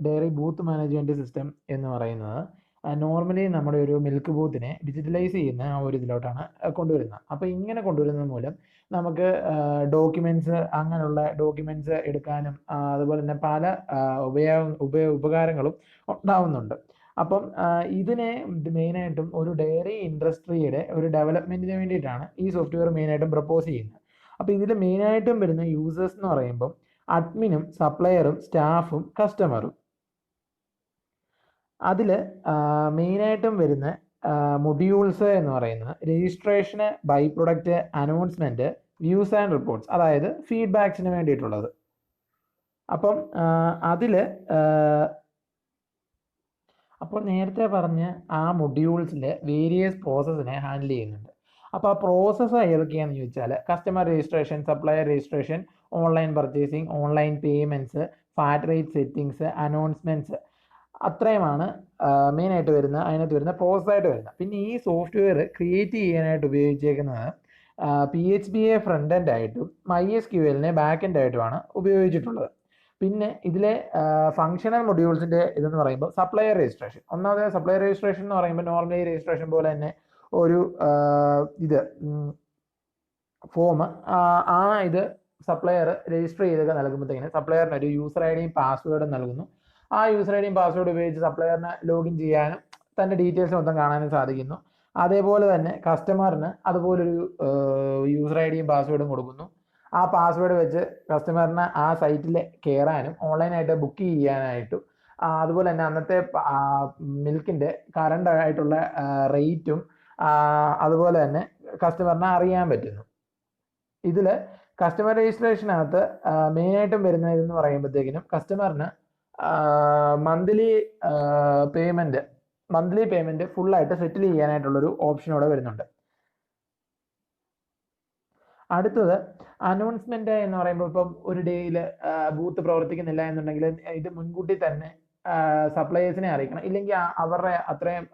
Diary booth management system എന്ന് പറയുന്നത് normally നമ്മുടെ ഒരു മിൽക്ക് ബൂത്തിനെ ഡിജിറ്റലൈസ് ചെയ്യുന്ന ആ ഒരു ഇതിലോട്ടാണ് കൊണ്ടുവരുന്നത്. അപ്പോൾ ഇങ്ങനെ കൊണ്ടുവരുന്നത് മൂലം നമുക്ക് ഡോക്യുമെൻറ്റ്സ് അങ്ങനെയുള്ള ഡോക്യുമെൻറ്റ്സ് എടുക്കാനും അതുപോലെ തന്നെ പല ഉപകാരങ്ങളും ഉണ്ടാവുന്നുണ്ട്. അപ്പം ഇതിനെ മെയിനായിട്ടും ഒരു ഡയറി ഇൻഡസ്ട്രിയുടെ ഒരു ഡെവലപ്മെൻറ്റിന് വേണ്ടിയിട്ടാണ് ഈ സോഫ്റ്റ്വെയർ മെയിനായിട്ടും പ്രപ്പോസ് ചെയ്യുന്നത്. അപ്പോൾ ഇതിൽ മെയിനായിട്ടും വരുന്ന യൂസേഴ്സ് എന്ന് പറയുമ്പം അഡ്മിനും സപ്ലയറും സ്റ്റാഫും കസ്റ്റമറും. അതിൽ മെയിനായിട്ടും വരുന്ന മൊഡ്യൂൾസ് എന്ന് പറയുന്നത് രജിസ്ട്രേഷന്, buy product, announcement, views and reports, അതായത് ഫീഡ്ബാക്സിന് വേണ്ടിയിട്ടുള്ളത്. അപ്പം അതിൽ അപ്പോൾ നേരത്തെ പറഞ്ഞ ആ മൊഡ്യൂൾസിൽ വേരിയസ് പ്രോസസ്സിനെ ഹാൻഡിൽ ചെയ്യുന്നുണ്ട്. അപ്പോൾ ആ പ്രോസസ്സ് ഏതൊക്കെയാണെന്ന് ചോദിച്ചാൽ customer registration, supplier registration, online purchasing, online payments, fat rate settings, announcements, അത്രയുമാണ് മെയിനായിട്ട് വരുന്ന അതിനകത്ത് വരുന്ന പ്രോസസ്സായിട്ട് വരുന്നത്. പിന്നെ ഈ സോഫ്റ്റ്വെയർ ക്രിയേറ്റ് ചെയ്യാനായിട്ട് ഉപയോഗിച്ചേക്കുന്നത് PHP ഫ്രണ്ട് എൻഡ് ആയിട്ടും MySQL ബാക്ക് എൻഡ് ആയിട്ടുമാണ് ഉപയോഗിച്ചിട്ടുള്ളത്. പിന്നെ ഇതിലെ ഫങ്ഷണൽ മൊഡ്യൂൾസിൻ്റെ ഇതെന്ന് പറയുമ്പോൾ സപ്ലയർ രജിസ്ട്രേഷൻ. ഒന്നാമത് സപ്ലയർ രജിസ്ട്രേഷൻ എന്ന് പറയുമ്പോൾ നോർമലി രജിസ്ട്രേഷൻ പോലെ തന്നെ ഒരു ഇത് ഫോം ഇത് സപ്ലയർ രജിസ്റ്റർ ചെയ്തൊക്കെ നൽകുമ്പോഴത്തേക്കിന് സപ്ലയറിന് ഒരു യൂസർ ഐ ഡിയും പാസ്വേഡും നൽകുന്നു. ആ യൂസർ ഐ ഡിയും പാസ്വേഡ് ഉപയോഗിച്ച് സപ്ലയറിന് ലോഗിൻ ചെയ്യാനും തൻ്റെ ഡീറ്റെയിൽസ് മൊത്തം കാണാനും സാധിക്കുന്നു. അതേപോലെ തന്നെ കസ്റ്റമറിന് അതുപോലൊരു യൂസർ ഐ ഡിയും പാസ്വേഡും കൊടുക്കുന്നു. ആ പാസ്വേഡ് വെച്ച് കസ്റ്റമറിന് ആ സൈറ്റിൽ കയറാനും ഓൺലൈനായിട്ട് ബുക്ക് ചെയ്യാനായിട്ടും അതുപോലെ തന്നെ അന്നത്തെ മിൽക്കിൻ്റെ കറണ്ട് ആയിട്ടുള്ള റേറ്റും അതുപോലെ തന്നെ കസ്റ്റമറിനെ അറിയാൻ പറ്റുന്നു. ഇതിൽ കസ്റ്റമർ രജിസ്ട്രേഷനകത്ത് മെയിനായിട്ടും വരുന്ന ഇതെന്ന് പറയുമ്പോഴത്തേക്കിനും കസ്റ്റമറിന് മന്ത്ലി പേയ്മെൻറ്റ് ഫുള്ളായിട്ട് സെറ്റിൽ ചെയ്യാനായിട്ടുള്ളൊരു ഓപ്ഷൻ ഇവിടെ വരുന്നുണ്ട്. അടുത്തത് അനൗൺസ്മെൻറ്റ് എന്ന് പറയുമ്പോൾ ഇപ്പം ഒരു ഡേയിൽ ബൂത്ത് പ്രവർത്തിക്കുന്നില്ല എന്നുണ്ടെങ്കിൽ ഇത് മുൻകൂട്ടി തന്നെ സപ്ലയേഴ്സിനെ അറിയിക്കണം, ഇല്ലെങ്കിൽ അവരുടെ അത്രയും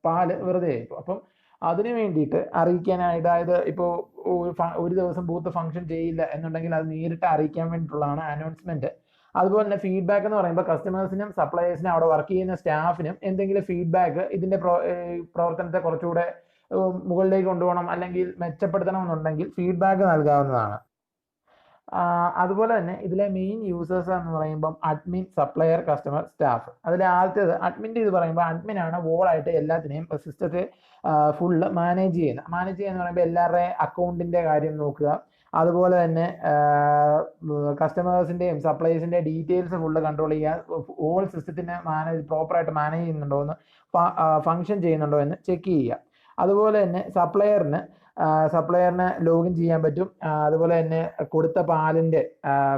പാല് വെറുതെ ആയിരിക്കും. അപ്പം അതിന് വേണ്ടിയിട്ട് അറിയിക്കാനായിട്ട്, അതായത് ഇപ്പോൾ ഒരു ദിവസം ബൂത്ത് ഫംഗ്ഷൻ ചെയ്യില്ല എന്നുണ്ടെങ്കിൽ അത് നേരിട്ട് അറിയിക്കാൻ വേണ്ടിയിട്ടുള്ളതാണ് അനൗൺസ്മെൻറ്റ്. അതുപോലെ തന്നെ ഫീഡ്ബാക്ക് എന്ന് പറയുമ്പോൾ കസ്റ്റമേഴ്സിനും സപ്ലയേഴ്സിനും അവിടെ വർക്ക് ചെയ്യുന്ന സ്റ്റാഫിനും എന്തെങ്കിലും ഫീഡ്ബാക്ക് ഇതിൻ്റെ പ്രവർത്തനത്തെ കുറച്ചുകൂടെ മുകളിലേക്ക് കൊണ്ടുപോകണം അല്ലെങ്കിൽ മെച്ചപ്പെടുത്തണം എന്നുണ്ടെങ്കിൽ ഫീഡ്ബാക്ക് നൽകാവുന്നതാണ്. അതുപോലെ തന്നെ ഇതിലെ മെയിൻ യൂസേഴ്സ് എന്ന് പറയുമ്പം അഡ്മിൻ, സപ്ലയർ, കസ്റ്റമർ, സ്റ്റാഫ്. അതിൽ ആദ്യത്തേത് അഡ്മിൻ്റെ ഇത് പറയുമ്പോൾ അഡ്മിനാണ് വോളായിട്ട് എല്ലാത്തിനെയും സിസ്റ്റത്തെ ഫുള്ള് മാനേജ് ചെയ്യുക എന്ന് പറയുമ്പോൾ എല്ലാവരുടെയും അക്കൗണ്ടിൻ്റെ കാര്യം നോക്കുക, അതുപോലെ തന്നെ കസ്റ്റമേഴ്സിൻ്റെയും സപ്ലൈസിൻ്റെ ഡീറ്റെയിൽസ് ഫുള്ള് കൺട്രോൾ ചെയ്യുക, ഓൾ സിസ്റ്റത്തിനെ പ്രോപ്പറായിട്ട് മാനേജ് ചെയ്യുന്നുണ്ടോ എന്ന്, ഫങ്ഷൻ ചെയ്യുന്നുണ്ടോ എന്ന് ചെക്ക് ചെയ്യുക. അതുപോലെ തന്നെ സപ്ലയറിന് ലോഗിൻ ചെയ്യാൻ പറ്റും. അതുപോലെ തന്നെ കൊടുത്ത പാലിൻ്റെ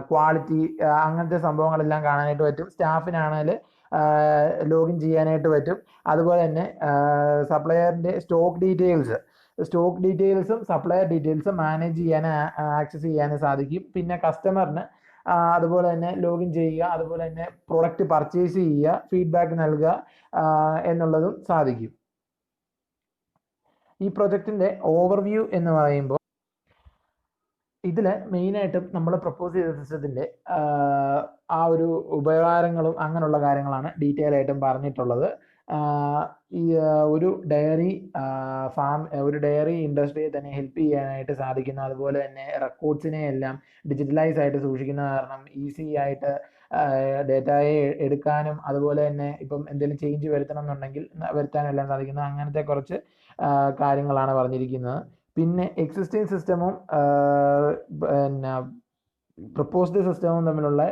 ക്വാളിറ്റി അങ്ങനത്തെ സംഭവങ്ങളെല്ലാം കാണാനായിട്ട് പറ്റും. സ്റ്റാഫിനാണെങ്കിൽ ലോഗിൻ ചെയ്യാനായിട്ട് പറ്റും. അതുപോലെ തന്നെ സപ്ലയറിൻ്റെ സ്റ്റോക്ക് ഡീറ്റെയിൽസും സപ്ലയർ ഡീറ്റെയിൽസും മാനേജ് ചെയ്യാൻ ആക്സസ് ചെയ്യാൻ സാധിക്കും. പിന്നെ കസ്റ്റമറിന് അതുപോലെ തന്നെ ലോഗിൻ ചെയ്യുക, അതുപോലെ തന്നെ പ്രൊഡക്റ്റ് പർച്ചേസ് ചെയ്യുക, ഫീഡ്ബാക്ക് നൽകുക എന്നുള്ളതും സാധിക്കും. ഈ പ്രൊജക്റ്റിൻ്റെ ഓവർവ്യൂ എന്ന് പറയുമ്പോൾ ഇതിൽ മെയിനായിട്ടും നമ്മൾ പ്രപ്പോസ് ചെയ്ത സിസ്റ്റത്തിൻ്റെ ആ ഒരു ഉപകാരങ്ങളും അങ്ങനെയുള്ള കാര്യങ്ങളാണ് ഡീറ്റെയിൽ ആയിട്ടും പറഞ്ഞിട്ടുള്ളത്. ഈ ഒരു ഡയറി ഇൻഡസ്ട്രിയെ തന്നെ ഹെൽപ്പ് ചെയ്യാനായിട്ട് സാധിക്കുന്നു. അതുപോലെ തന്നെ റെക്കോർഡ്സിനെ എല്ലാം ഡിജിറ്റലൈസ് ആയിട്ട് സൂക്ഷിക്കുന്ന കാരണം ഈസി ആയിട്ട് ഡേറ്റയെ എടുക്കാനും അതുപോലെ തന്നെ ഇപ്പം എന്തെങ്കിലും ചേഞ്ച് വരുത്തണം എന്നുണ്ടെങ്കിൽ വരുത്താനെല്ലാം സാധിക്കുന്നു. അങ്ങനത്തെ കുറച്ച് കാര്യങ്ങളാണ് പറഞ്ഞിരിക്കുന്നത്. പിന്നെ എക്സിസ്റ്റിംഗ് സിസ്റ്റമും പിന്നെ പ്രപ്പോസ്ഡ് സിസ്റ്റവും തമ്മിലുള്ള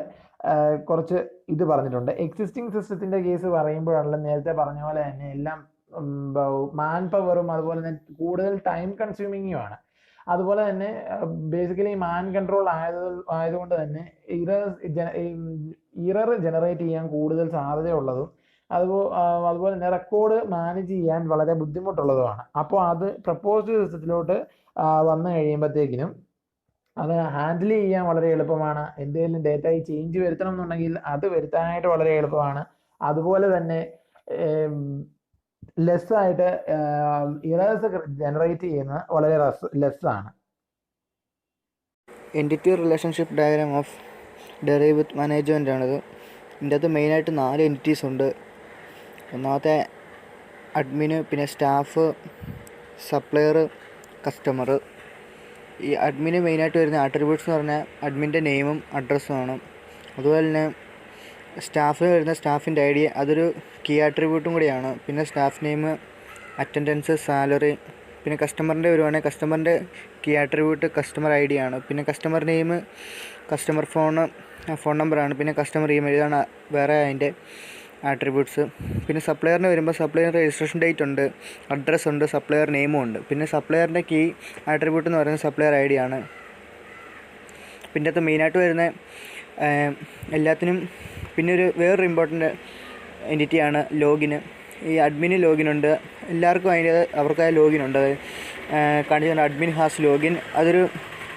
കുറച്ച് ഇത് പറഞ്ഞിട്ടുണ്ട്. എക്സിസ്റ്റിംഗ് സിസ്റ്റത്തിൻ്റെ കേസ് പറയുമ്പോഴാണല്ലോ നേരത്തെ പറഞ്ഞ പോലെ തന്നെ എല്ലാം മാൻ പവറും അതുപോലെ തന്നെ കൂടുതൽ ടൈം കൺസ്യൂമിങ്ങുമാണ്. അതുപോലെ തന്നെ ബേസിക്കലി മാൻ കൺട്രോൾ ആയതുകൊണ്ട് തന്നെ ഇറർ ജനറേറ്റ് ചെയ്യാൻ കൂടുതൽ സാധ്യതയുള്ളതും അതുപോലെ തന്നെ റെക്കോർഡ് മാനേജ് ചെയ്യാൻ വളരെ ബുദ്ധിമുട്ടുള്ളതുമാണ്. അപ്പോൾ അത് പ്രപ്പോസ്ഡ് സിസ്റ്റത്തിലോട്ട് വന്നു കഴിയുമ്പോഴത്തേക്കിനും അത് ഹാൻഡിൽ ചെയ്യാൻ വളരെ എളുപ്പമാണ്. എന്തെങ്കിലും ഡേറ്റയിൽ ചേഞ്ച് വരുത്തണം എന്നുണ്ടെങ്കിൽ അത് വരുത്താനായിട്ട് വളരെ എളുപ്പമാണ്. അതുപോലെ തന്നെ ലെസ്സായിട്ട് ഇറേഴ്സ് ജനറേറ്റ് ചെയ്യുന്നത് വളരെ ലെസ്സാണ്. Entity relationship diagram of dairy with management ആണിത്. ഇതിൻ്റെ അകത്ത് മെയിനായിട്ട് 4 എൻറ്റിറ്റീസ് ഉണ്ട്. ഒന്നാമത്തെ അഡ്മിന്, പിന്നെ സ്റ്റാഫ്, സപ്ലയർ, കസ്റ്റമർ. ഈ അഡ്മിന് മെയിനായിട്ട് വരുന്ന ആട്രിബ്യൂട്ട്സ് എന്ന് പറഞ്ഞാൽ അഡ്മിൻ്റെ നെയിമും അഡ്രസ്സുമാണ്. അതുപോലെ തന്നെ സ്റ്റാഫിന് വരുന്ന സ്റ്റാഫിൻ്റെ ഐ ഡി, അതൊരു കീ ആട്രിബ്യൂട്ടും കൂടിയാണ്. പിന്നെ സ്റ്റാഫ് നെയിം, അറ്റൻഡൻസ്, സാലറി. പിന്നെ കസ്റ്റമറിൻ്റെ വരുവാണെങ്കിൽ കസ്റ്റമറിൻ്റെ key attribute customer I D ആണ്. പിന്നെ കസ്റ്റമർ നെയിം, കസ്റ്റമർ ഫോൺ നമ്പറാണ്. പിന്നെ കസ്റ്റമർ ഇമെയിൽ, ഇതാണ് വേറെ അതിൻ്റെ ആട്രിബ്യൂട്ട്സ്. പിന്നെ സപ്ലയറിന് വരുമ്പോൾ സപ്ലയർ രജിസ്ട്രേഷൻ ഡേറ്റ് ഉണ്ട്, അഡ്രസ്സ് ഉണ്ട്, സപ്ലയർ നെയിമും ഉണ്ട്. പിന്നെ സപ്ലയറിൻ്റെ കീ ആട്രിബ്യൂട്ട് എന്ന് പറയുന്നത് സപ്ലയർ ഐ ഡി ആണ്. പിന്നെ അത് മെയിനായിട്ട് വരുന്ന എല്ലാത്തിനും പിന്നെ വേറൊരു ഇമ്പോർട്ടൻ്റ് എൻറ്റിറ്റിയാണ് ലോഗിന്. ഈ അഡ്മിന് ലോഗിനുണ്ട്, എല്ലാവർക്കും അവർക്കായ ലോഗിനുണ്ട്. അത് കാണിച്ചുകൊണ്ട് അഡ്മിൻ ഹാസ് ലോഗിൻ, അതൊരു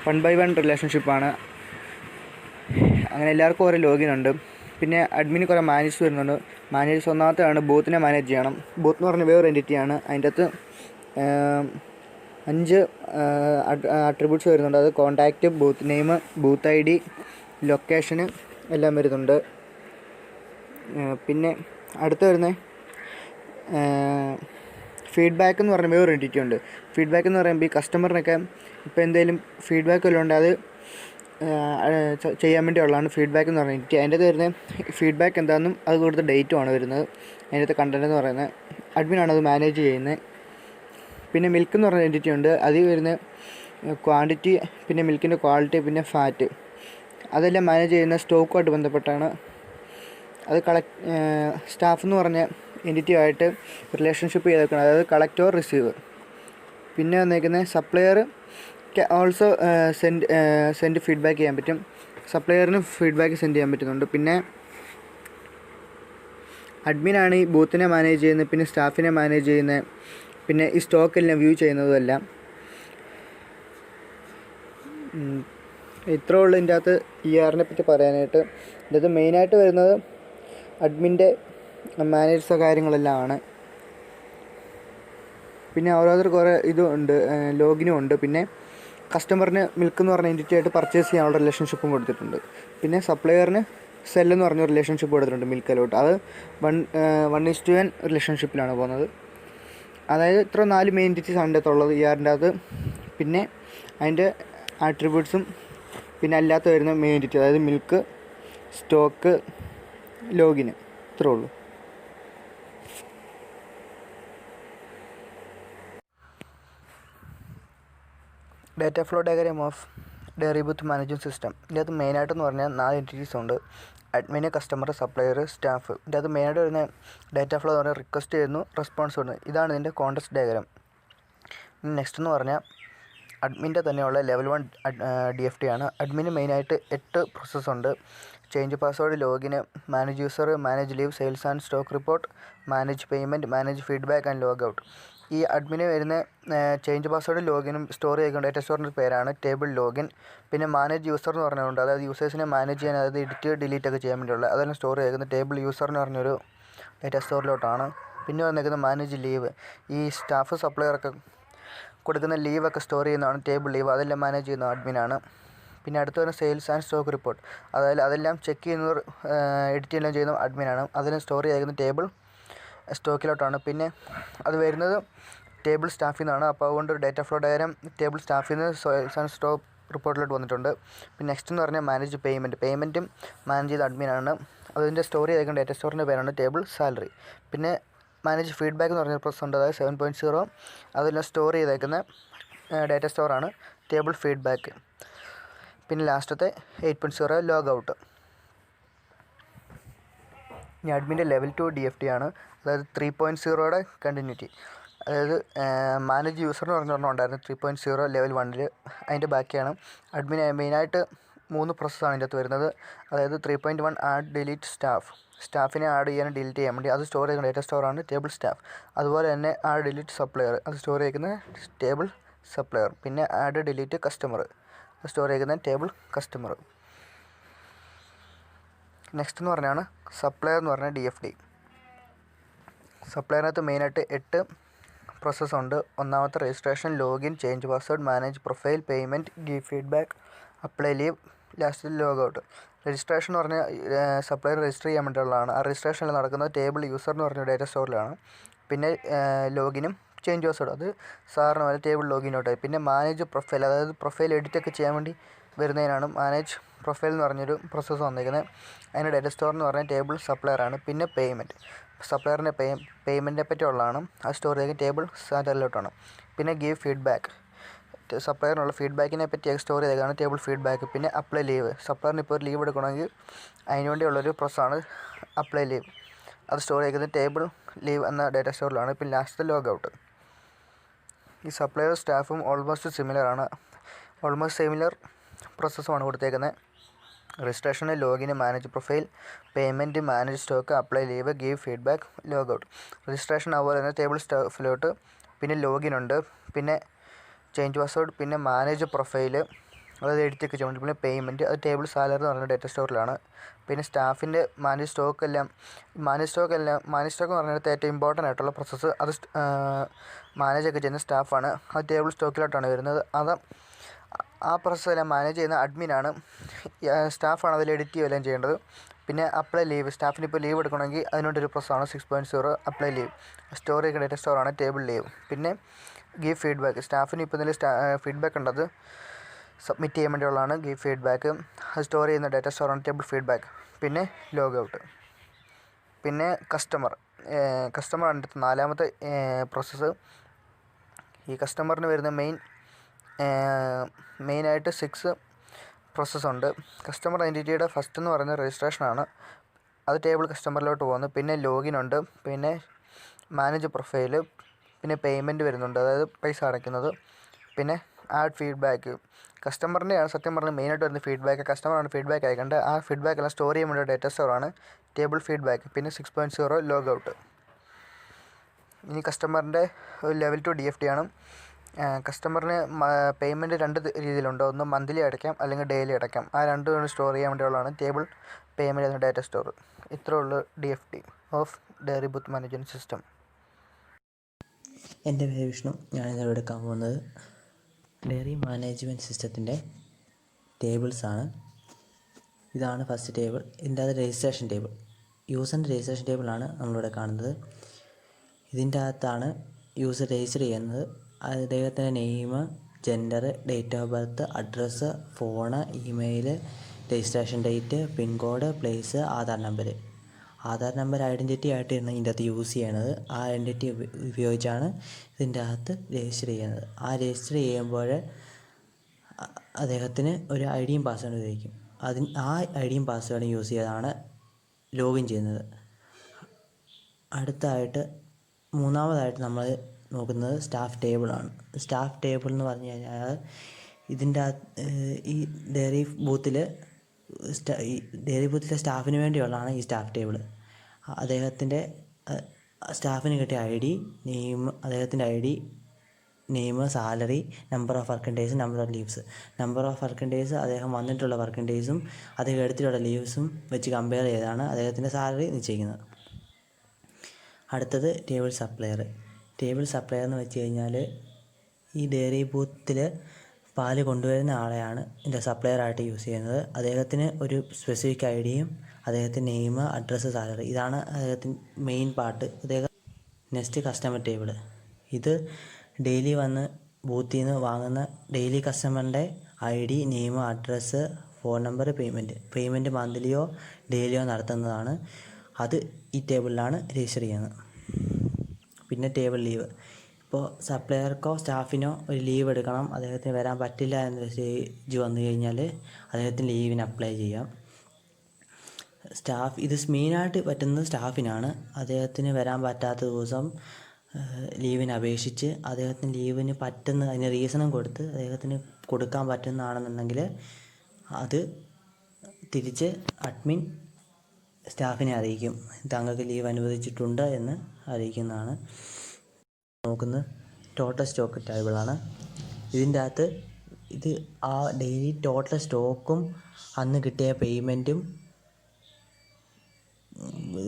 1/1 റിലേഷൻഷിപ്പാണ്. അങ്ങനെ എല്ലാവർക്കും ഓരോ ലോഗിനുണ്ട്. പിന്നെ അഡ്മിന് കുറേ മാനേജേഴ്സ് വരുന്നുണ്ട്. മാനേജേഴ്സ് ഒന്നാമത്തെയാണ് ബൂത്തിനെ മാനേജ് ചെയ്യണം. ബൂത്ത് എന്ന് പറഞ്ഞ വേറൊരു എൻറ്റിറ്റിയാണ്. അതിൻ്റെ അകത്ത് 5 ആട്രിബ്യൂട്ട്സ് വരുന്നുണ്ട്. അത് contact, booth name, booth I D, location എല്ലാം വരുന്നുണ്ട്. പിന്നെ അടുത്ത് വരുന്ന ഫീഡ്ബാക്ക് എന്ന് പറഞ്ഞ വേറൊരു എൻറ്റിറ്റി ഉണ്ട്. ഫീഡ്ബാക്ക് എന്ന് പറയുമ്പോൾ ഈ കസ്റ്റമറിനൊക്കെ ഇപ്പോൾ എന്തെങ്കിലും ഫീഡ്ബാക്ക് വല്ലതും ഉണ്ട്, അത് ചെയ്യാൻ വേണ്ടിയുള്ളതാണ് ഫീഡ്ബാക്ക് എന്ന് പറഞ്ഞ എൻറ്റിറ്റി. അതിൻ്റെ അകത്ത് വരുന്ന ഫീഡ്ബാക്ക് എന്താണെന്നും അത് കൊടുത്ത ഡേറ്റുമാണ് വരുന്നത്. അതിൻ്റെ അകത്ത് കണ്ടൻറ്റ് എന്ന് പറയുന്നത് അഡ്മിനാണ് അത് മാനേജ് ചെയ്യുന്നത്. പിന്നെ മിൽക്ക് എന്ന് പറഞ്ഞ എൻറ്റിറ്റി ഉണ്ട്. അതിൽ വരുന്ന ക്വാണ്ടിറ്റി, പിന്നെ മിൽക്കിൻ്റെ ക്വാളിറ്റി, പിന്നെ ഫാറ്റ്, അതെല്ലാം മാനേജ് ചെയ്യുന്ന സ്റ്റോക്കുമായിട്ട് ബന്ധപ്പെട്ടാണ്. അത് സ്റ്റാഫ് എന്ന് പറഞ്ഞ എൻറ്റിറ്റിയുമായിട്ട് റിലേഷൻഷിപ്പ് ചെയ്തേക്കണം, അതായത് കളക്ട് ഓർ റിസീവ്. പിന്നെ വന്നേക്കുന്നത് സപ്ലയർ ഓൾസോ സെൻഡ് ഫീഡ്ബാക്ക് ചെയ്യാൻ പറ്റും. സപ്ലയറിന് ഫീഡ്ബാക്ക് സെൻഡ് ചെയ്യാൻ പറ്റുന്നുണ്ട്. പിന്നെ അഡ്മിനാണ് ഈ ബൂത്തിനെ മാനേജ് ചെയ്യുന്നത്, പിന്നെ സ്റ്റാഫിനെ മാനേജ് ചെയ്യുന്നത്, പിന്നെ ഈ സ്റ്റോക്കെല്ലാം വ്യൂ ചെയ്യുന്നതും എല്ലാം. ഇത്രേ ഉള്ളൂ ഇതിൻ്റെ അകത്ത് ERനെ പറ്റി പറയാനായിട്ട്. ഇതിൻ്റെ അകത്ത് മെയിനായിട്ട് വരുന്നത് അഡ്മിൻ്റെ മാനേജേഴ്സ് കാര്യങ്ങളെല്ലാം ആണ്. പിന്നെ ഓരോരുത്തർക്ക് കുറേ ഇതുണ്ട്, ലോഗിനും ഉണ്ട്. പിന്നെ കസ്റ്റമറിന് മിൽക്ക് എന്ന് പറഞ്ഞ എൻറ്റിറ്റി ആയിട്ട് പർച്ചേസ് ചെയ്യാനുള്ള റിലേഷൻഷിപ്പും കൊടുത്തിട്ടുണ്ട്. പിന്നെ സപ്ലയറിന് സെല്ലെന്ന് പറഞ്ഞ റിലേഷൻഷിപ്പ് കൊടുത്തിട്ടുണ്ട് മിൽക്കിലോട്ട്. അത് 1:1 റിലേഷൻഷിപ്പിലാണ് പോകുന്നത്. അതായത് ഇത്ര 4 മെയിൻ എൻറ്റിറ്റീസ് ആണ് ഇതിൻ്റെ അകത്തുള്ളത് ERൻ്റെ അകത്ത്. പിന്നെ അതിൻ്റെ ആട്രിബ്യൂട്ട്സും പിന്നെ അല്ലാത്ത വരുന്ന മെയിൻ എൻറ്റിറ്റി, അതായത് മിൽക്ക്, സ്റ്റോക്ക്, ലോഗിന്, ഇത്രേ ഉള്ളൂ. Data flow diagram of diary booth management system. ഇതിൻ്റെ അകത്ത് മെയിനായിട്ടെന്ന് പറഞ്ഞാൽ 4 എൻറ്റിറ്റീസ് ഉണ്ട്. അഡ്മിന്, കസ്റ്റമർ, സപ്ലയർ, സ്റ്റാഫ്. ഇതിൻ്റെ അകത്ത് മെയിനായിട്ട് വരുന്ന ഡാറ്റ ഫ്ലോ എന്ന് പറഞ്ഞാൽ റിക്വസ്റ്റ് ചെയ്യുന്നു, റെസ്പോൺസ് ഉണ്ട്. ഇതാണ് ഇതിൻ്റെ കോൺടെക്സ്റ്റ് ഡയഗ്രാം. നെക്സ്റ്റ് എന്ന് പറഞ്ഞാൽ അഡ്മിൻ്റെ തന്നെയുള്ള ലെവൽ 1 DFT ആണ്. അഡ്മിന് മെയിനായിട്ട് 8 പ്രോസസ്സുണ്ട്. Change password, login, manage user, manage leave, sales and stock report, manage payment, manage feedback and log out. ഈ അഡ്മിന് വരുന്ന ചേഞ്ച് പാസ്വേഡ്, ലോഗിനും സ്റ്റോർ ചെയ്യുന്ന ഡേറ്റ സ്റ്റോറിൻ്റെ പേരാണ് ടേബിൾ ലോഗിൻ. പിന്നെ മാനേജ് യൂസർ എന്ന് പറഞ്ഞുകൊണ്ട്, അതായത് യൂസേഴ്സിനെ മാനേജ് ചെയ്യാൻ, അതായത് എഡിറ്റ്, ഡിലീറ്റ് ഒക്കെ ചെയ്യാൻ വേണ്ടിയുള്ള അതെല്ലാം സ്റ്റോർ ചെയ്യുന്ന ടേബിൾ യൂസർ എന്ന് പറഞ്ഞൊരു ഡേറ്റ സ്റ്റോറിലോട്ടാണ്. പിന്നെ വന്നിരിക്കുന്നത് മാനേജ് ലീവ്. ഈ സ്റ്റാഫ്, സപ്ലയറൊക്കെ കൊടുക്കുന്ന ലീവൊക്കെ സ്റ്റോർ ചെയ്യുന്നതാണ് ടേബിൾ ലീവ്. അതെല്ലാം മാനേജ് ചെയ്യുന്ന അഡ്മിനാണ്. പിന്നെ അടുത്ത് വരുന്ന സെയിൽസ് ആൻഡ് സ്റ്റോക്ക് റിപ്പോർട്ട്, അതായത് അതെല്ലാം ചെക്ക് ചെയ്യുന്നത്, എഡിറ്റ് എല്ലാം ചെയ്യുന്ന അഡ്മിനാണ്. അതിന് സ്റ്റോർ ചെയ്യുന്ന ടേബിൾ സ്റ്റോക്കിലോട്ടാണ്. പിന്നെ അത് വരുന്നത് ടേബിൾ സ്റ്റാഫിൽ നിന്നാണ്. അപ്പോൾ അതുകൊണ്ട് ഒരു ഡേറ്റ ഫ്ലോ ഡയഗ്രാം ടേബിൾ സ്റ്റാഫിൽ നിന്ന് സെയിൽസ് ആൻഡ് സ്റ്റോക്ക് റിപ്പോർട്ടിലോട്ട് വന്നിട്ടുണ്ട്. പിന്നെ നെക്സ്റ്റ് എന്ന് പറഞ്ഞാൽ മാനേജ് പേയ്മെൻറ്റും മാനേജ് ചെയ്ത അഡ്മിനാണ്. അതിൻ്റെ സ്റ്റോർ ചെയ്തേക്കുന്ന ഡേറ്റ സ്റ്റോറിൻ്റെ പേരാണ് ടേബിൾ സാലറി. പിന്നെ മാനേജ് ഫീഡ്ബാക്ക് എന്ന് പറഞ്ഞ പ്രോസസ് ഉണ്ട്, അതായത് 7.0. അതെല്ലാം സ്റ്റോർ ചെയ്തേക്കുന്ന ഡേറ്റ സ്റ്റോറാണ് ടേബിൾ ഫീഡ്ബാക്ക്. പിന്നെ ലാസ്റ്റത്തെ 8.0 ലോഗ് ഔട്ട്. ഇനി അഡ്മിൻ്റെ ലെവൽ 2 DFT ആണ്, അതായത് 3.0യുടെ കണ്ടിന്യൂറ്റി. അതായത് മാനേജ് യൂസർ എന്ന് പറഞ്ഞൊരെണ്ണം ഉണ്ടായിരുന്നു 3.0 ലെവൽ 1. അതിൻ്റെ ബാക്കിയാണ്. അഡ്മിന് മെയിനായിട്ട് 3 പ്രോസസ്സാണ് ഇതിൻ്റെ അകത്ത് വരുന്നത്. അതായത് 3.1 ആഡ്, ഡിലീറ്റ്, സ്റ്റാഫിനെ ആഡ് ചെയ്യാനും ഡിലീറ്റ് ചെയ്യാൻ വേണ്ടി അത് സ്റ്റോർ ചെയ്യുന്ന ഡേറ്റ സ്റ്റോറാണ് ടേബിൾ സ്റ്റാഫ്. അതുപോലെ തന്നെ ആഡ്, ഡിലീറ്റ്, സപ്ലയർ, അത് സ്റ്റോർ ചെയ്യുന്ന ടേബിൾ സപ്ലയർ. പിന്നെ ആഡ്, ഡിലീറ്റ്, കസ്റ്റമർ, അത് സ്റ്റോർ ചെയ്യുന്ന ടേബിൾ കസ്റ്റമർ. നെക്സ്റ്റ് എന്ന് പറഞ്ഞാണ് സപ്ലയർ എന്ന് പറഞ്ഞ DFT. സപ്ലയറിനകത്ത് മെയിനായിട്ട് 8 പ്രോസസ്സുണ്ട്. ഒന്നാമത്തെ registration, login, change password, manage profile, payment, give feedback, apply leave, last log out. Registration എന്ന് പറഞ്ഞാൽ സപ്ലയർ രജിസ്റ്റർ ചെയ്യാൻ വേണ്ടിയുള്ളതാണ്. ആ രജിസ്ട്രേഷനിൽ നടക്കുന്നത് ടേബിൾ യൂസർ എന്ന് പറഞ്ഞ ഡേറ്റ സ്റ്റോറിലാണ്. പിന്നെ ലോഗിനും ചേഞ്ച് പാസ്വേഡ് അത് സാറിന് പോലെ ടേബിൾ ലോഗിനോട്ട്. പിന്നെ മാനേജ് പ്രൊഫൈൽ, അതായത് പ്രൊഫൈൽ എഡിറ്റൊക്കെ ചെയ്യാൻ വേണ്ടി വരുന്നതിനാണ് മാനേജ് പ്രൊഫൈൽ എന്ന് പറഞ്ഞൊരു പ്രോസസ്സ് വന്നിരിക്കുന്നത്. അതിന് ഡേറ്റ സ്റ്റോർ എന്ന് പറഞ്ഞാൽ ടേബിൾ സപ്ലയറാണ്. പിന്നെ പേയ്മെൻറ്റ്, സപ്ലയറിൻ്റെ പേയ്മെൻറ്റിനെ പറ്റിയുള്ളതാണ്. അത് സ്റ്റോർ ചെയ്യുക ടേബിൾ സാറ്റലൈറ്റാണ്. പിന്നെ ഗീവ് ഫീഡ്ബാക്ക്, സപ്ലയറിനുള്ള ഫീഡ്ബാക്കിനെ പറ്റി സ്റ്റോർ ചെയ്തേക്കാണ് ടേബിൾ ഫീഡ്ബാക്ക്. പിന്നെ അപ്ലൈ ലീവ്, സപ്ലയറിന് ഇപ്പോൾ ഒരു ലീവ് എടുക്കണമെങ്കിൽ അതിന് വേണ്ടിയുള്ളൊരു പ്രോസസ്സാണ് അപ്ലൈ ലീവ്. അത് സ്റ്റോർ ചെയ്യുന്നത് ടേബിൾ ലീവ് എന്ന ഡേറ്റ സ്റ്റോറിലാണ്. പിന്നെ ലാസ്റ്റ് ലോഗ് ഔട്ട്. ഈ സപ്ലയർ സ്റ്റാഫും ഓൾമോസ്റ്റ് സിമിലർ പ്രോസസ്സുമാണ് കൊടുത്തേക്കുന്നത്. Registration, login, manage profile, payment, manage stock, apply leave, give feedback, log out. Registration അതുപോലെ തന്നെ ടേബിൾ സ്റ്റാഫിലോട്ട്, പിന്നെ ലോഗിനുണ്ട്, പിന്നെ ചേഞ്ച് പാസ്വേഡ്, പിന്നെ മാനേജ് പ്രൊഫൈൽ, അതായത് എഡിറ്റൊക്കെ ചെയ്യുന്നുണ്ട്. പിന്നെ പേയ്മെൻറ്റ്, അത് ടേബിൾ സാലറി എന്ന് പറയുന്ന ഡേറ്റ സ്റ്റോറിലാണ്. പിന്നെ സ്റ്റാഫിൻ്റെ മാനേജ് സ്റ്റോക്ക് എന്ന് പറഞ്ഞിടത്ത് ഏറ്റവും ഇമ്പോർട്ടൻ്റ് ആയിട്ടുള്ള പ്രോസസ്സ് അത് മാനേജൊക്കെ ചെയ്യുന്ന സ്റ്റാഫാണ്. അത് ടേബിൾ സ്റ്റോക്കിലോട്ടാണ് വരുന്നത്. അത് ആ പ്രോസസ്സെല്ലാം മാനേജ് ചെയ്യുന്ന അഡ്മിനാണ്. സ്റ്റാഫാണ് അതിൽ എഡിറ്റ് ചെയ്യുകയെല്ലാം ചെയ്യേണ്ടത്. പിന്നെ അപ്ലൈ ലീവ്, സ്റ്റാഫിന് ഇപ്പോൾ ലീവ് എടുക്കണമെങ്കിൽ അതിനോടൊരു പ്രോസസ്സാണ് 6.0 അപ്ലൈ ലീവ്. സ്റ്റോർ ചെയ്യുന്ന ഡേറ്റ സ്റ്റോറാണ് ടേബിൾ ലീവ്. പിന്നെ ഗീവ് ഫീഡ്ബാക്ക്, സ്റ്റാഫിന് ഇപ്പോൾ എന്തെങ്കിലും ഫീഡ്ബാക്ക് ഉണ്ടത് സബ്മിറ്റ് ചെയ്യാൻ വേണ്ടിയുള്ളതാണ് ഗീവ് ഫീഡ്ബാക്ക്. അത് സ്റ്റോർ ചെയ്യുന്ന ഡേറ്റ സ്റ്റോറാണ് ടേബിൾ ഫീഡ്ബാക്ക്. പിന്നെ ലോഗ് ഔട്ട്. പിന്നെ കസ്റ്റമറാണ് അടുത്ത നാലാമത്തെ പ്രോസസ്സ്. ഈ കസ്റ്റമറിന് വരുന്ന മെയിനായിട്ട് 6 പ്രോസസ്സുണ്ട്. കസ്റ്റമർ ഐഡൻറ്റിറ്റിയുടെ ഫസ്റ്റ് എന്ന് പറയുന്നത് രജിസ്ട്രേഷനാണ്. അത് ടേബിൾ കസ്റ്റമറിലോട്ട് പോകുന്നു. പിന്നെ ലോഗിനുണ്ട്, പിന്നെ മാനേജ് പ്രൊഫൈൽ, പിന്നെ പേയ്മെൻറ്റ് വരുന്നുണ്ട്, അതായത് പൈസ അടയ്ക്കുന്നത്. പിന്നെ ആഡ് ഫീഡ്ബാക്ക്, കസ്റ്റമറിൻ്റെയാണ് സത്യം പറഞ്ഞാൽ മെയിനായിട്ട് വരുന്ന ഫീഡ്ബാക്ക്. കസ്റ്റമറാണ് ഫീഡ്ബാക്ക് അയക്കേണ്ടത്. ആ ഫീഡ്ബാക്ക് എല്ലാം സ്റ്റോർ ചെയ്യാൻ വേണ്ടി ഡേറ്റ സ്റ്റോറാണ് ടേബിൾ ഫീഡ്ബാക്ക്. പിന്നെ 6.0 ലോഗ് ഔട്ട്. ഇനി കസ്റ്റമറിൻ്റെ ലെവൽ 2 DFT ആണ്. കസ്റ്റമറിന് പേയ്മെൻറ്റ് 2 രീതിയിലുണ്ട്. ഒന്ന് മന്ത്ലി അടയ്ക്കാം, അല്ലെങ്കിൽ ഡെയിലി അടയ്ക്കാം. ആ രണ്ടും സ്റ്റോർ ചെയ്യാൻ വേണ്ടിയുള്ളതാണ് ടേബിൾ പേയ്മെൻറ്റ് എന്ന ഡേറ്റ സ്റ്റോർ. ഇത്രയേ ഉള്ളൂ DFT of diary booth management system. എൻ്റെ പേര് വിഷ്ണു. ഞാനിന്നിവിടെ എടുക്കാൻ പോകുന്നത് ഡയറി മാനേജ്മെൻറ്റ് സിസ്റ്റത്തിൻ്റെ ടേബിൾസാണ്. ഇതാണ് ഫസ്റ്റ് ടേബിൾ. ഇതിൻ്റെ അത് രജിസ്ട്രേഷൻ ടേബിൾ, യൂസറിൻ്റെ രജിസ്ട്രേഷൻ ടേബിളാണ് നമ്മളിവിടെ കാണുന്നത്. ഇതിൻ്റെ അകത്താണ് യൂസർ രജിസ്റ്റർ ചെയ്യുന്നത്. അദ്ദേഹത്തിൻ്റെ name, gender, date of birth, address, phone, email, registration date, pincode, place, Aadhaar number identity ആയിട്ടാണ് ഇതിൻ്റെ അകത്ത് യൂസ് ചെയ്യണത്. ആ ഐഡൻറ്റിറ്റി ഉപയോഗിച്ചാണ് ഇതിൻ്റെ അകത്ത് രജിസ്റ്റർ ചെയ്യുന്നത്. ആ രജിസ്റ്റർ ചെയ്യുമ്പോൾ അദ്ദേഹത്തിന് ഒരു ഐഡിയും പാസ്വേഡും ഉപയോഗിക്കും. ആ ഐഡിയും പാസ്വേഡും യൂസ് ചെയ്താണ് ലോഗിൻ ചെയ്യുന്നത്. മൂന്നാമതായിട്ട് നമ്മൾ നോക്കുന്നത് സ്റ്റാഫ് ടേബിളാണ്. സ്റ്റാഫ് ടേബിൾ എന്ന് പറഞ്ഞു കഴിഞ്ഞാൽ ഇതിൻ്റെ ഈ ഡയറി ബൂത്തിലെ സ്റ്റാഫിന് വേണ്ടിയുള്ളതാണ് ഈ സ്റ്റാഫ് ടേബിൾ. സ്റ്റാഫിന് കിട്ടിയ അദ്ദേഹത്തിൻ്റെ I D, name, salary, number of working days, number of leaves. Number of working days അദ്ദേഹം വന്നിട്ടുള്ള വർക്കിംഗ് ഡേയ്സും അദ്ദേഹം എടുത്തിട്ടുള്ള ലീവ്സും വെച്ച് കമ്പയർ ചെയ്താണ് അദ്ദേഹത്തിൻ്റെ സാലറി നിശ്ചയിക്കുന്നത്. അടുത്തത് ടേബിൾ സപ്ലയർ എന്ന് വെച്ച് കഴിഞ്ഞാൽ ഈ ഡയറി ബൂത്തിൽ പാല് കൊണ്ടുവരുന്ന ആളെയാണ് ഇതിൻ്റെ സപ്ലയറായിട്ട് യൂസ് ചെയ്യുന്നത്. അദ്ദേഹത്തിന് ഒരു സ്പെസിഫിക് ഐ ഡിയും, അദ്ദേഹത്തിൻ്റെ നെയിം, അഡ്രസ്സ്, സാലറി, ഇതാണ് അദ്ദേഹത്തിൻ്റെ main part. Next customer table. ഇത് ഡെയിലി വന്ന് ബൂത്തിൽ നിന്ന് വാങ്ങുന്ന ഡെയിലി കസ്റ്റമറിൻ്റെ I D, name, address, phone number, payment മന്ത്ലിയോ ഡെയിലിയോ നടത്തുന്നതാണ്. അത് ഈ ടേബിളിലാണ് രജിസ്റ്റർ ചെയ്യുന്നത്. പിന്നെ ടേബിൾ ലീവ്. ഇപ്പോൾ സപ്ലയർക്കോ സ്റ്റാഫിനോ ഒരു ലീവ് എടുക്കണം, അദ്ദേഹത്തിന് വരാൻ പറ്റില്ല എന്ന സ്റ്റേജ് വന്നു കഴിഞ്ഞാൽ അദ്ദേഹത്തിന് ലീവിന് അപ്ലൈ ചെയ്യാം. ഇത് മെയിനായിട്ട് പറ്റുന്നത് സ്റ്റാഫിനാണ്. അദ്ദേഹത്തിന് വരാൻ പറ്റാത്ത ദിവസം ലീവിന് അപേക്ഷിച്ച് അദ്ദേഹത്തിന് ലീവിന് അതിന് റീസണും കൊടുത്ത് അദ്ദേഹത്തിന് കൊടുക്കാൻ പറ്റുന്നതാണെന്നുണ്ടെങ്കിൽ അത് തിരിച്ച് അഡ്മിൻ സ്റ്റാഫിനെ അറിയിക്കും. താങ്കൾക്ക് ലീവ് അനുവദിച്ചിട്ടുണ്ട് എന്ന് അറിയിക്കുന്നതാണ്. നോക്കുന്നത് ടോട്ടൽ സ്റ്റോക്ക് ടേബിളാണ്. ഇതിൻ്റെ അകത്ത് ആ ഡെയിലി ടോട്ടൽ സ്റ്റോക്കും അന്ന് കിട്ടിയ പേയ്മെൻറ്റും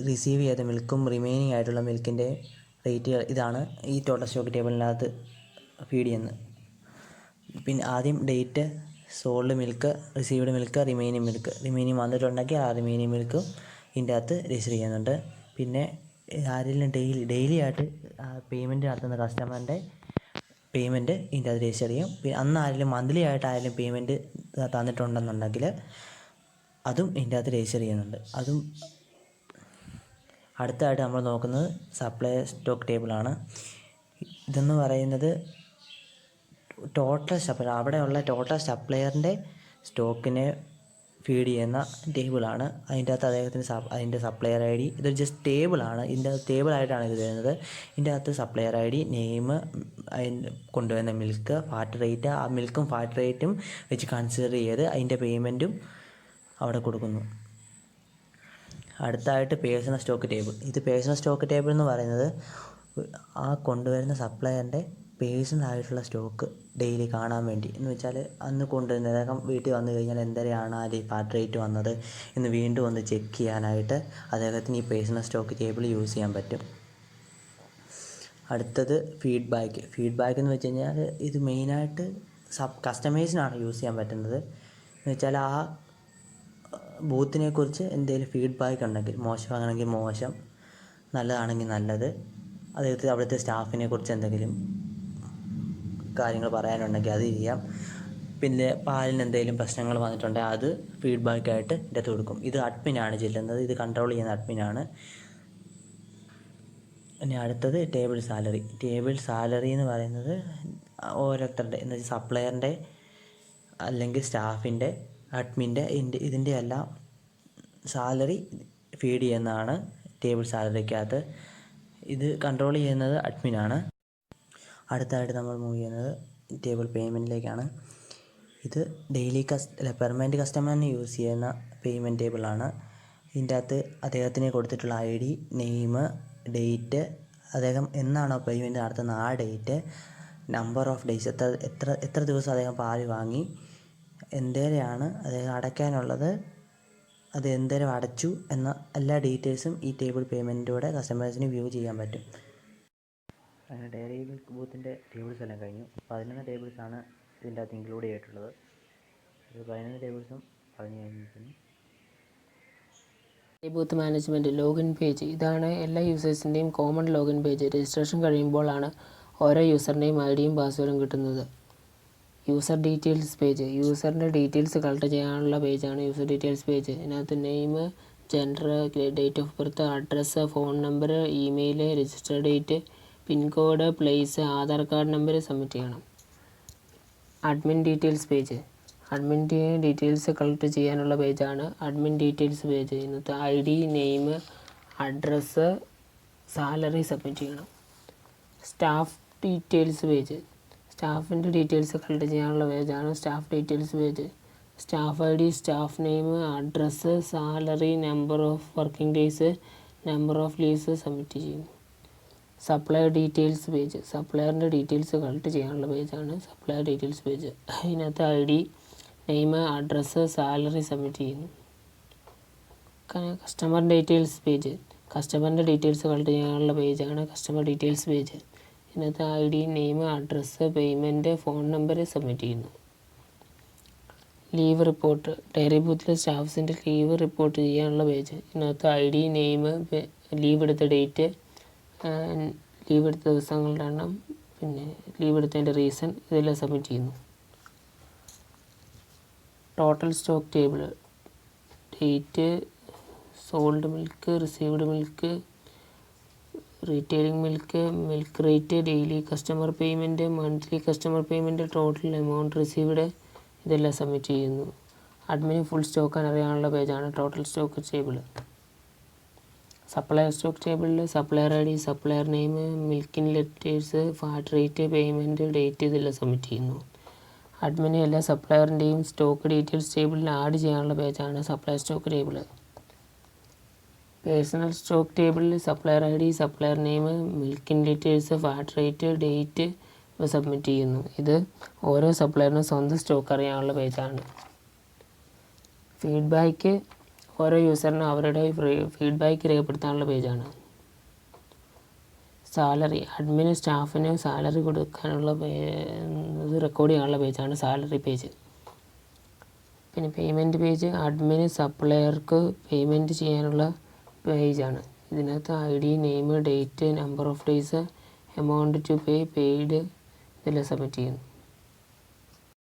റിസീവ് ചെയ്ത മിൽക്കും റിമൈനിങ് ആയിട്ടുള്ള മിൽക്കിൻ്റെ റേറ്റ്, ഇതാണ് ഈ ടോട്ടൽ സ്റ്റോക്ക് ടേബിളിനകത്ത് ഫീഡ് ചെയ്യുന്നത്. പിന്നെ ആദ്യം date, sold milk, received milk, remaining വന്നിട്ടുണ്ടെങ്കിൽ ആ റിമൈനിങ് മിൽക്കും ഇതിൻ്റെ അകത്ത് രജിസ്റ്റർ ചെയ്യുന്നുണ്ട്. പിന്നെ ആരെങ്കിലും ഡെയിലി ആയിട്ട് പേയ്മെൻറ്റ് നടത്തുന്ന കസ്റ്റമറിൻ്റെ പേയ്മെൻറ്റ് ഇതിൻ്റെ അകത്ത് രജിസ്റ്റർ ചെയ്യും. പിന്നെ അന്ന് ആരെങ്കിലും മന്ത്ലി ആയിട്ട് ആരെങ്കിലും പേയ്മെൻറ്റ് തന്നിട്ടുണ്ടെന്നുണ്ടെങ്കിൽ അതും ഇതിൻ്റെ അകത്ത് രജിസ്റ്റർ ചെയ്യുന്നുണ്ട്. അതും അടുത്തതായിട്ട് നമ്മൾ നോക്കുന്നത് സപ്ലൈ സ്റ്റോക്ക് ടേബിളാണ്. ഇതെന്ന് പറയുന്നത് അവിടെയുള്ള ടോട്ടൽ സപ്ലയറിൻ്റെ സ്റ്റോക്കിനെ ഫീഡ് ചെയ്യുന്ന ടേബിളാണ്. അതിൻ്റെ അകത്ത് അദ്ദേഹത്തിന് അതിൻ്റെ സപ്ലയർ ഐ ഡി, ഇതൊരു ജസ്റ്റ് ടേബിളാണ്. ഇതിൻ്റെ ടേബിളായിട്ടാണ് ഇത് വരുന്നത്. ഇതിൻ്റെ അകത്ത് സപ്ലയർ ഐ ഡി, നെയിം, അതിന് കൊണ്ടുവരുന്ന മിൽക്ക്, ഫാറ്റ് റേറ്റ്, ആ മിൽക്കും ഫാറ്റ് റേറ്റും വെച്ച് കൺസിഡർ ചെയ്ത് അതിൻ്റെ പേയ്മെൻറ്റും അവിടെ കൊടുക്കുന്നു. അടുത്തായിട്ട് പേഴ്സണൽ സ്റ്റോക്ക് ടേബിൾ. ഇത് പേഴ്സണൽ സ്റ്റോക്ക് ടേബിൾ എന്ന് പറയുന്നത് ആ കൊണ്ടുവരുന്ന സപ്ലയറിൻ്റെ പേഴ്സണൽ ആയിട്ടുള്ള സ്റ്റോക്ക് ഡെയിലി കാണാൻ വേണ്ടി, എന്ന് വെച്ചാൽ അന്ന് കൊണ്ടുവരുന്ന അദ്ദേഹം വീട്ടിൽ വന്നു കഴിഞ്ഞാൽ എന്തരെയാണ് ആ ഫാറ്റ് റേറ്റ് വന്നത് എന്ന് വീണ്ടും ഒന്ന് ചെക്ക് ചെയ്യാനായിട്ട് അദ്ദേഹത്തിന് ഈ പേഴ്സണൽ സ്റ്റോക്ക് ടേബിൾ യൂസ് ചെയ്യാൻ പറ്റും. അടുത്തത് ഫീഡ്ബാക്ക് എന്ന് വെച്ച് കഴിഞ്ഞാൽ ഇത് മെയിനായിട്ട് കസ്റ്റമേഴ്സിനാണ് യൂസ് ചെയ്യാൻ പറ്റുന്നത്. എന്ന് വെച്ചാൽ ആ ബൂത്തിനെക്കുറിച്ച് എന്തെങ്കിലും ഫീഡ്ബാക്ക് ഉണ്ടെങ്കിൽ, മോശമാണെങ്കിൽ മോശം, നല്ലതാണെങ്കിൽ നല്ലത്, അദ്ദേഹത്തിന് അവിടുത്തെ സ്റ്റാഫിനെ കുറിച്ച് എന്തെങ്കിലും കാര്യങ്ങൾ പറയാനുണ്ടെങ്കിൽ അത് ചെയ്യാം. പിന്നെ പാലിന് എന്തെങ്കിലും പ്രശ്നങ്ങൾ വന്നിട്ടുണ്ടെങ്കിൽ അത് ഫീഡ്ബാക്കായിട്ട് ഇതിൻ്റെ അകത്ത് കൊടുക്കും. ഇത് അഡ്മിനാണ് ചെല്ലുന്നത്, ഇത് കൺട്രോൾ ചെയ്യുന്ന അഡ്മിനാണ്. ഇനി അടുത്തത് ടേബിൾ സാലറി എന്ന് പറയുന്നത് ഓരോരുത്തരുടെ, എന്ന് വെച്ചാൽ സപ്ലയറിൻ്റെ അല്ലെങ്കിൽ സ്റ്റാഫിൻ്റെ, അഡ്മിൻ്റെ, ഇതിൻ്റെ എല്ലാം സാലറി ഫീഡ് ചെയ്യുന്നതാണ് ടേബിൾ സാലറിക്കകത്ത്. ഇത് കൺട്രോൾ ചെയ്യുന്നത് അഡ്മിനാണ്. അടുത്തായിട്ട് നമ്മൾ മൂവ് ചെയ്യുന്നത് ടേബിൾ പേയ്മെൻറ്റിലേക്കാണ്. ഇത് പെർമനൻറ്റ് കസ്റ്റമറിന് യൂസ് ചെയ്യുന്ന പേയ്മെൻറ്റ് ടേബിളാണ്. ഇതിൻ്റെ അകത്ത് അദ്ദേഹത്തിന് കൊടുത്തിട്ടുള്ള ഐ ഡി, നെയിം, ഡേറ്റ്, അദ്ദേഹം എന്നാണോ പേയ്മെൻറ്റ് നടത്തുന്ന ആ ഡേറ്റ്, നമ്പർ ഓഫ് ഡേയ്സ്, എത്ര ദിവസം അദ്ദേഹം പാല് വാങ്ങി, എന്തേരെയാണ് അദ്ദേഹം അടയ്ക്കാനുള്ളത്, അത് എന്തേരം അടച്ചു എന്ന എല്ലാ ഡീറ്റെയിൽസും ഈ ടേബിൾ പേയ്മെൻറ്റിലൂടെ കസ്റ്റമേഴ്സിന് വ്യൂ ചെയ്യാൻ പറ്റും. അങ്ങനെ ഡയറി മിൽക്ക് ബൂത്തിൻ്റെ ടേബിൾസ് എല്ലാം കഴിഞ്ഞു. 11 ടേബിൾസാണ് ഇതിൻ്റെ അകത്ത് ഇൻക്ലൂഡ് ചെയ്തിട്ടുള്ളത്. ഇത് 11 ടേബിൾസും പറഞ്ഞു കഴിഞ്ഞിരിക്കുന്നു. Booth management login page. ഇതാണ് എല്ലാ യൂസേഴ്സിൻ്റെയും കോമൺ ലോഗിൻ പേജ്. രജിസ്ട്രേഷൻ കഴിയുമ്പോഴാണ് ഓരോ യൂസറിൻ്റെയും ഐ ഡിയും പാസ്വേഡും കിട്ടുന്നത്. User details page. യൂസറിൻ്റെ ഡീറ്റെയിൽസ് കളക്ട് ചെയ്യാനുള്ള പേജാണ് യൂസർ ഡീറ്റെയിൽസ് പേജ്. ഇതിനകത്ത് name, gender, date of birth, address, phone number, email, register date, pincode, place, Aadhaar card number submit ചെയ്യണം. Admin details page. അഡ്മിൻ്റെ ഡീറ്റെയിൽസ് കളക്ട് ചെയ്യാനുള്ള പേജാണ് അഡ്മിൻ ഡീറ്റെയിൽസ് പേജ്. ഇന്നത്തെ I D, name, address, salary submit ചെയ്യണം. Staff details page. സ്റ്റാഫിൻ്റെ details collect ചെയ്യാനുള്ള പേജാണ് staff details page. Staff I D, staff name, address, salary, number of working days, number of leaves submit ചെയ്യും. Supplier details page. സപ്ലയറിൻ്റെ details collect ചെയ്യാനുള്ള പേജാണ് supplier details page. അതിനകത്ത് I D, name, address, salary submit ചെയ്യുന്നു. Customer details page. കസ്റ്റമറിൻ്റെ details collect ചെയ്യാനുള്ള പേജാണ് customer details page. ഇതിനകത്ത് I D, name, address, payment, phone number submit ചെയ്യുന്നു. Leave report. ഡയറി ബൂത്തിലെ സ്റ്റാഫ്സിൻ്റെ ലീവ് റിപ്പോർട്ട് ചെയ്യാനുള്ള പേജ്. ഇതിനകത്ത് ഐ ഡി, നെയിം, ലീവ് എടുത്ത ഡേറ്റ്, ലീവ് എടുത്ത ദിവസങ്ങളുടെ എണ്ണം, പിന്നെ ലീവ് എടുത്തതിൻ്റെ റീസൺ, ഇതെല്ലാം സബ്മിറ്റ് ചെയ്യുന്നു. Total stock table. Date, sold milk, received milk, retailing milk, milk rate, daily customer payment, monthly customer payment, total amount received, ഇതെല്ലാം സബ്മിറ്റ് ചെയ്യുന്നു. അഡ്മിന് ഫുൾ സ്റ്റോക്ക് അറിയാനുള്ള പേജാണ് total stock table. Supplier stock ടേബിളിൽ supplier I D, supplier name, മിൽക്കിൻ litres, fat rate, payment, date ഇതെല്ലാം submit ചെയ്യുന്നു. അഡ്മിന് എല്ലാ സപ്ലയറിൻ്റെയും സ്റ്റോക്ക് ഡീറ്റെയിൽസ് ടേബിളിൽ ആഡ് ചെയ്യാനുള്ള പേജാണ് supplier stock table. Personal stock ടേബിളിൽ supplier I D, supplier name, മിൽക്കിൻ ഡീറ്റെയിൽസ്, ഫാറ്റ് റേറ്റ്, ഡേറ്റ് ഇവ സബ്മിറ്റ് ചെയ്യുന്നു. ഇത് ഓരോ സപ്ലയറിനും സ്വന്തം സ്റ്റോക്ക് അറിയാനുള്ള പേജാണ്. ഫീഡ്ബാക്ക്. ഓരോ യൂസറിനും അവരുടെ ഫീഡ്ബാക്ക് രേഖപ്പെടുത്താനുള്ള പേജാണ്. സാലറി. അഡ്മിന് സ്റ്റാഫിന് സാലറി കൊടുക്കാനുള്ള ഇത് റെക്കോർഡ് ചെയ്യാനുള്ള പേജാണ് സാലറി പേജ്. പിന്നെ പേയ്മെൻറ്റ് പേജ് അഡ്മിന് സപ്ലയർക്ക് പേയ്മെൻറ്റ് ചെയ്യാനുള്ള പേജാണ്. ഇതിനകത്ത് ID, name, date, number of days, amount to pay, paid ഇതെല്ലാം സബ്മിറ്റ് ചെയ്യുന്നു.